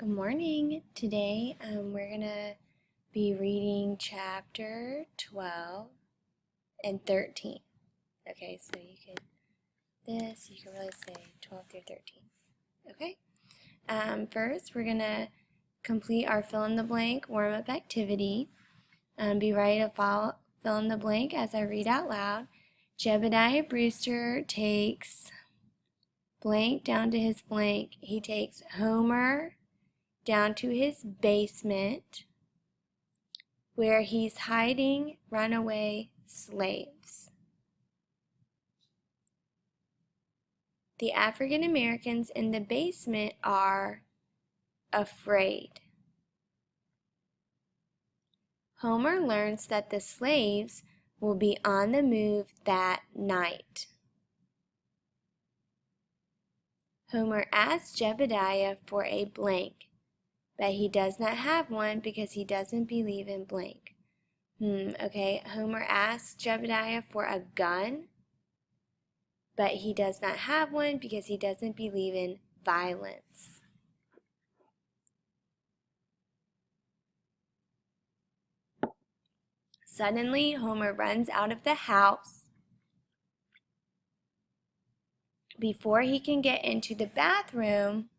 Good morning. Today we're going to be reading chapter 12 and 13. Okay, so you can really say 12 through 13. Okay, first we're going to complete our fill in the blank warm-up activity. Be ready to fill in the blank as I read out loud. Jebediah Brewster takes blank down to his blank. He takes Homer down to his basement where he's hiding runaway slaves. The African Americans in the basement are afraid. Homer learns that the slaves will be on the move that night. Homer asks Jebediah for a blank, but he does not have one because he doesn't believe in blank. Okay, Homer asks Jebediah for a gun, but he does not have one because he doesn't believe in violence. Suddenly, Homer runs out of the house. Before he can get into the bathroom,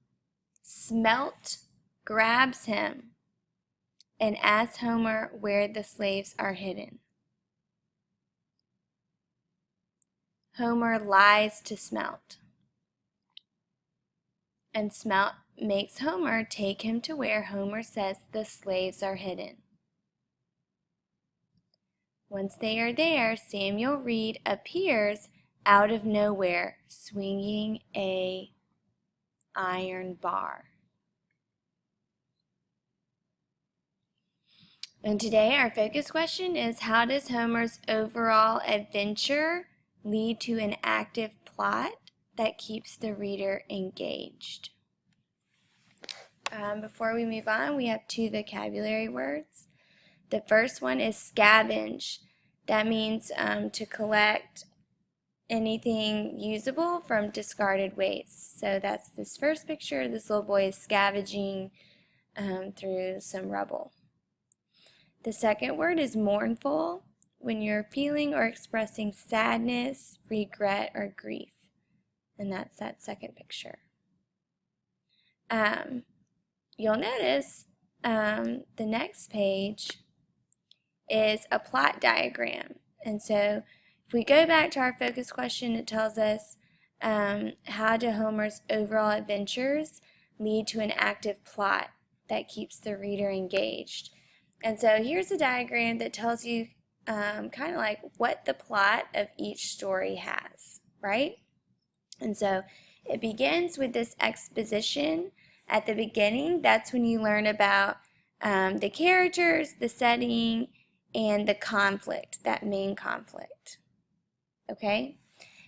Smelt grabs him and asks Homer where the slaves are hidden. Homer lies to Smelt, and Smelt makes Homer take him to where Homer says the slaves are hidden. Once they are there, Samuel Reed appears out of nowhere, swinging an iron bar. And today our focus question is, how does Homer's overall adventure lead to an active plot that keeps the reader engaged? Before we move on, we have two vocabulary words. The first one is scavenge. That means to collect anything usable from discarded waste. So that's this first picture. This little boy is scavenging through some rubble. The second word is mournful, when you're feeling or expressing sadness, regret, or grief. And that's that second picture. You'll notice the next page is a plot diagram. And so if we go back to our focus question, it tells us how do Homer's overall adventures lead to an active plot that keeps the reader engaged. And so here's a diagram that tells you kind of like what the plot of each story has, right? And so it begins with this exposition at the beginning. That's when you learn about the characters, the setting, and the conflict, that main conflict. Okay?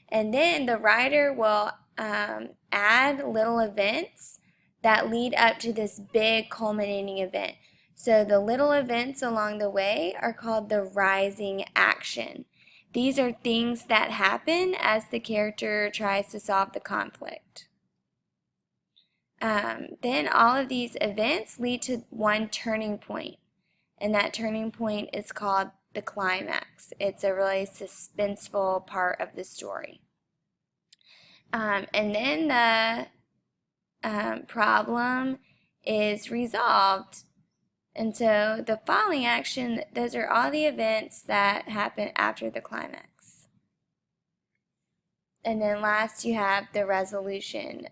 And then the writer will add little events that lead up to this big culminating event. So the little events along the way are called the rising action. These are things that happen as the character tries to solve the conflict. Then all of these events lead to one turning point, and that turning point is called the climax. It's a really suspenseful part of the story. And then the problem is resolved. And so the following action, those are all the events that happen after the climax. And then last you have the resolution,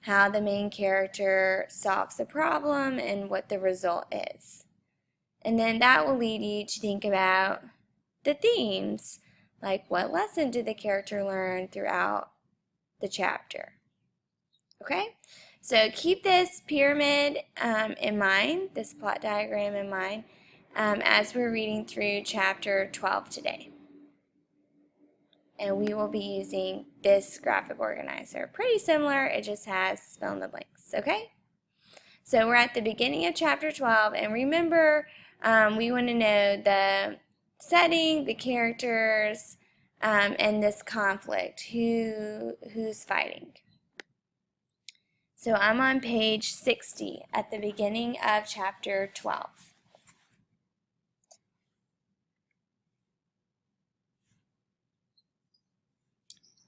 how the main character solves the problem and what the result is. And then that will lead you to think about the themes, like what lesson did the character learn throughout the chapter. Okay? So keep this pyramid in mind, this plot diagram in mind, as we're reading through chapter 12 today. And we will be using this graphic organizer. Pretty similar, it just has fill in the blanks, okay? So we're at the beginning of chapter 12, and remember, we want to know the setting, the characters, and this conflict, who's fighting. So I'm on page 60 at the beginning of chapter 12.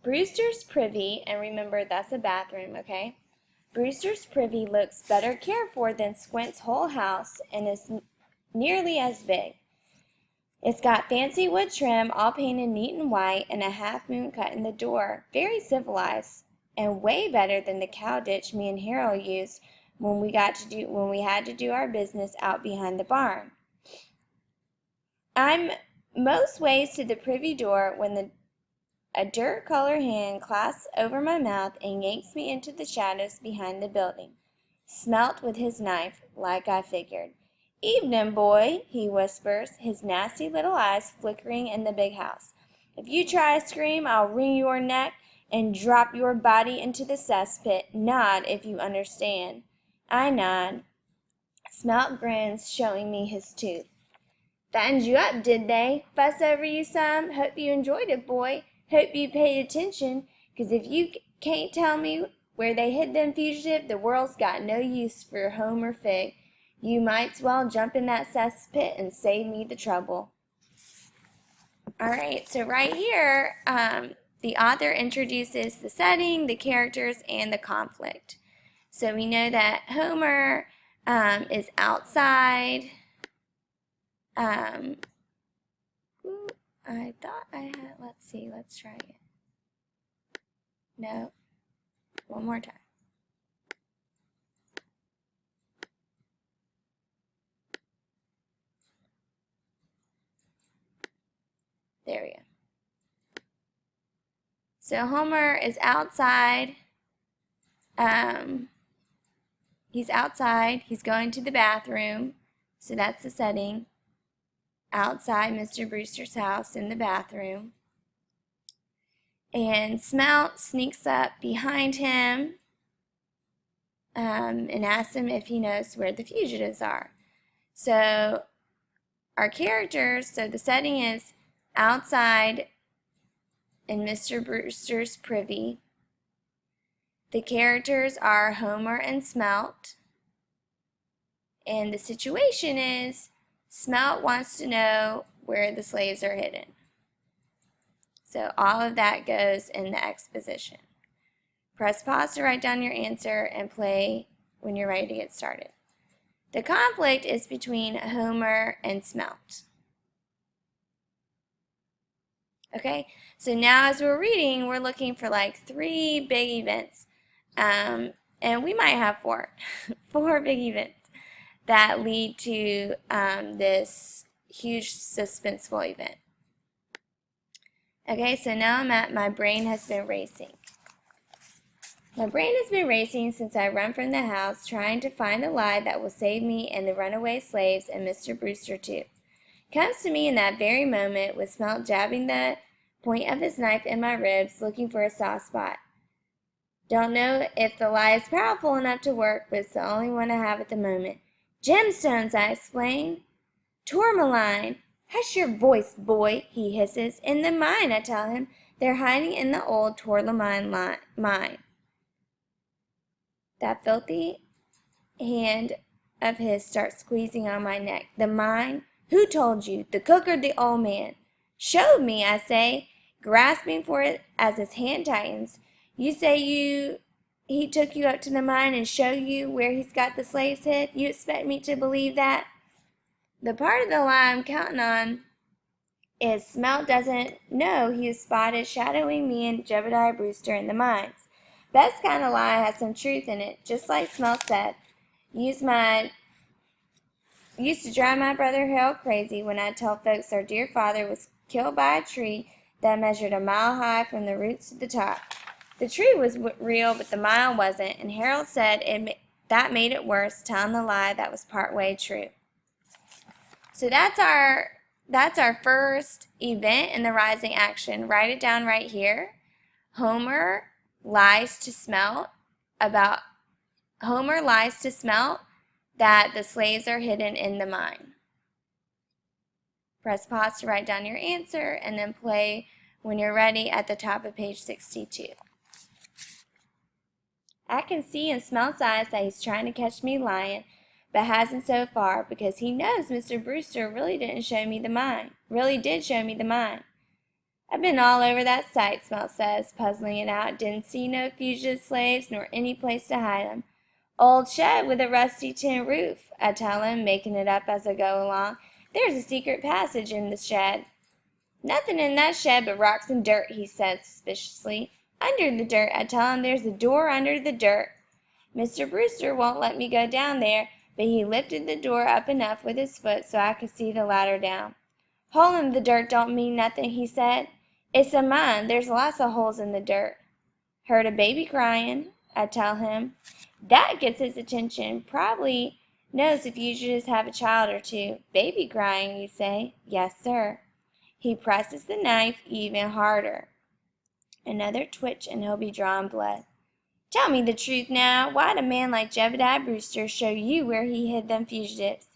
Brewster's privy, and remember that's a bathroom, okay? Brewster's privy looks better cared for than Squint's whole house and is nearly as big. It's got fancy wood trim, all painted neat and white, and a half-moon cut in the door. Very civilized, and way better than the cow ditch me and Harold used when we had to do our business out behind the barn. I'm most ways to the privy door when a dirt-colored hand clasps over my mouth and yanks me into the shadows behind the building. Smelt with his knife, like I figured. "Evening, boy," he whispers, his nasty little eyes flickering in the big house. "If you try to scream, I'll wring your neck and drop your body into the cesspit. Nod if you understand." I nod. Smelt grins, showing me his tooth. "Fattened you up, did they? Fuss over you some? Hope you enjoyed it, boy. Hope you paid attention, 'cause if you can't tell me where they hid them fugitive, the world's got no use for Homer Fig. You might's well jump in that cesspit and save me the trouble." All right, so right here, the author introduces the setting, the characters, and the conflict. So we know that Homer is outside. I thought I had, let's see, let's try it. No, one more time. There we go. So Homer is outside. He's outside. He's going to the bathroom. So that's the setting. Outside Mr. Brewster's house in the bathroom. And Smelt sneaks up behind him and asks him if he knows where the fugitives are. So our characters, so the setting is outside in Mr. Brewster's privy. The characters are Homer and Smelt. And the situation is Smelt wants to know where the slaves are hidden. So all of that goes in the exposition. Press pause to write down your answer and play when you're ready to get started. The conflict is between Homer and Smelt. Okay, so now as we're reading, we're looking for like 3 big events. And we might have 4, 4 big events that lead to this huge suspenseful event. Okay, so now my brain has been racing. My brain has been racing since I run from the house, trying to find a lie that will save me and the runaway slaves and Mr. Brewster too. Comes to me in that very moment with Smelt jabbing the point of his knife in my ribs, looking for a soft spot. Don't know if the lie is powerful enough to work, but it's the only one I have at the moment. "Gemstones," I explain. "Tourmaline." "Hush your voice, boy," he hisses. "In the mine," I tell him. "They're hiding in the old Tourmaline mine." That filthy hand of his starts squeezing on my neck. "The mine? Who told you? The cook or the old man?" "Showed me," I say, grasping for it as his hand tightens. "You say he took you up to the mine and showed you where he's got the slaves hid? You expect me to believe that?" The part of the lie I'm counting on is Smelt doesn't know he was spotted shadowing me and Jebediah Brewster in the mines. Best kind of lie has some truth in it, just like Smelt said. Used to drive my brother Harold crazy when I told folks our dear father was killed by a tree that measured a mile high from the roots to the top. The tree was real, but the mile wasn't, and Harold said that made it worse, telling the lie that was partway true. So that's our first event in the rising action. Write it down right here. Homer lies to Smelt that the slaves are hidden in the mine. Press pause to write down your answer and then play when you're ready at the top of page 62. I can see in Smelt's eyes that he's trying to catch me lying, but hasn't so far, because he knows Mr. Brewster really did show me the mine. I've been all over that site, Smelt says, puzzling it out. Didn't see no fugitive slaves, nor any place to hide 'em. Old shed with a rusty tin roof, I tell him, making it up as I go along. There's a secret passage in the shed. Nothing in that shed but rocks and dirt, he said suspiciously. Under the dirt, I tell him, there's a door under the dirt. Mr. Brewster won't let me go down there, but he lifted the door up enough with his foot so I could see the ladder down. Hole in the dirt don't mean nothing, he said. It's a mine. There's lots of holes in the dirt. Heard a baby crying, I tell him. That gets his attention. Probably knows if you just have a child or two. Baby crying, you say? Yes, sir. He presses the knife even harder. Another twitch and he'll be drawing blood. Tell me the truth now. Why'd a man like Jebediah Brewster show you where he hid them fugitives?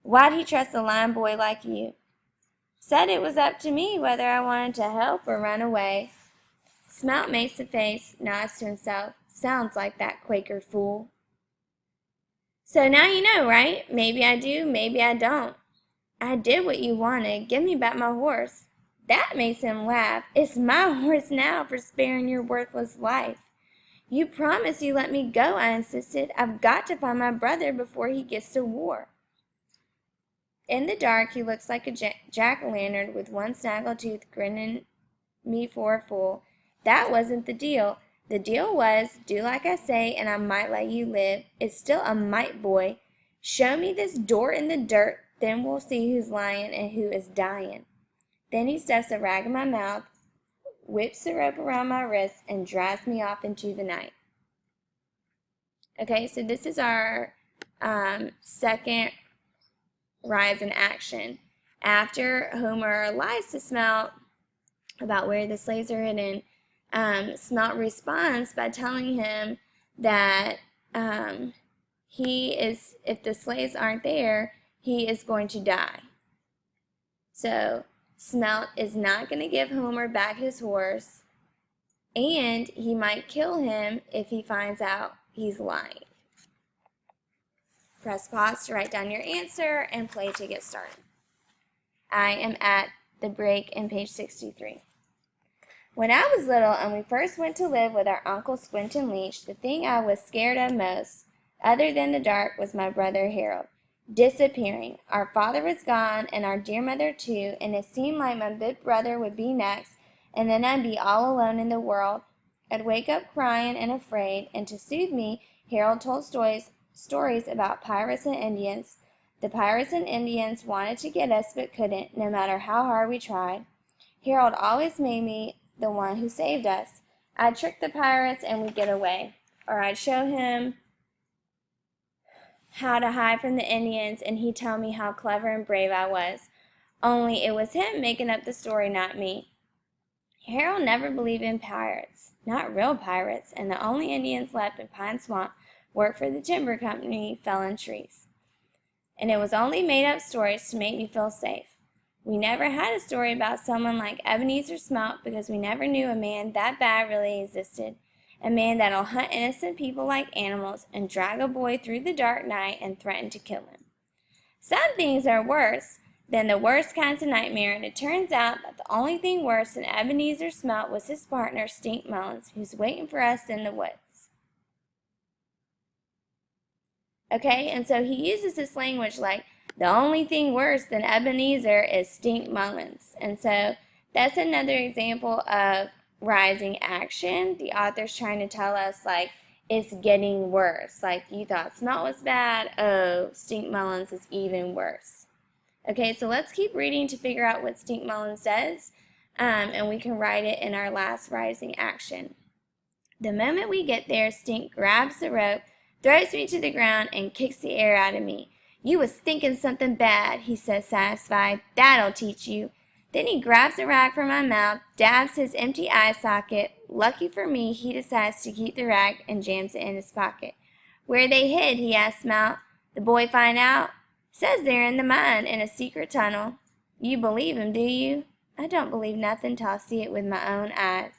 Why'd he trust a lying boy like you? Said it was up to me whether I wanted to help or run away. Smelt makes a face, nods to himself. Sounds like that Quaker fool. So now you know, right? Maybe I do, maybe I don't. I did what you wanted. Give me back my horse. That makes him laugh. It's my horse now for sparing your worthless life. You promised you let me go, I insisted. I've got to find my brother before he gets to war. In the dark, he looks like a jack-o'-lantern with one snaggletooth grinning me for a fool. That wasn't the deal. The deal was, do like I say, and I might let you live. It's still a might, boy. Show me this door in the dirt, then we'll see who's lying and who is dying. Then he stuffs a rag in my mouth, whips the rope around my wrist, and drives me off into the night. Okay, so this is our second rise in action. After Homer lies to Smelt about where the slaves are hidden, Smelt responds by telling him that if the slaves aren't there, he is going to die. So Smelt is not going to give Homer back his horse, and he might kill him if he finds out he's lying. Press pause to write down your answer and play to get started. I am at the break in page 63. When I was little and we first went to live with our Uncle Squinton Leach, the thing I was scared of most, other than the dark, was my brother Harold disappearing. Our father was gone and our dear mother too, and it seemed like my big brother would be next, and then I'd be all alone in the world. I'd wake up crying and afraid, and to soothe me, Harold told stories about pirates and Indians. The pirates and Indians wanted to get us but couldn't, no matter how hard we tried. Harold always made me the one who saved us. I'd trick the pirates and we'd get away. Or I'd show him how to hide from the Indians and he'd tell me how clever and brave I was. Only it was him making up the story, not me. Harold never believed in pirates, not real pirates, and the only Indians left in Pine Swamp worked for the timber company felling trees. And it was only made-up stories to make me feel safe. We never had a story about someone like Ebenezer Smelt because we never knew a man that bad really existed. A man that'll hunt innocent people like animals and drag a boy through the dark night and threaten to kill him. Some things are worse than the worst kinds of nightmare, and it turns out that the only thing worse than Ebenezer Smelt was his partner, Stink Mullins, who's waiting for us in the woods. Okay, and so he uses this language like, the only thing worse than Ebenezer is Stink Mullins. And so that's another example of rising action. The author's trying to tell us, like, it's getting worse. Like, you thought Smelt was bad. Oh, Stink Mullins is even worse. Okay, so let's keep reading to figure out what Stink Mullins does, and we can write it in our last rising action. The moment we get there, Stink grabs the rope, throws me to the ground, and kicks the air out of me. You was thinking something bad, he says, satisfied. That'll teach you. Then he grabs a rag from my mouth, dabs his empty eye socket. Lucky for me, he decides to keep the rag and jams it in his pocket. Where they hid, he asks Smelt. The boy find out? Says they're in the mine, in a secret tunnel. You believe him, do you? I don't believe nothing till I see it with my own eyes.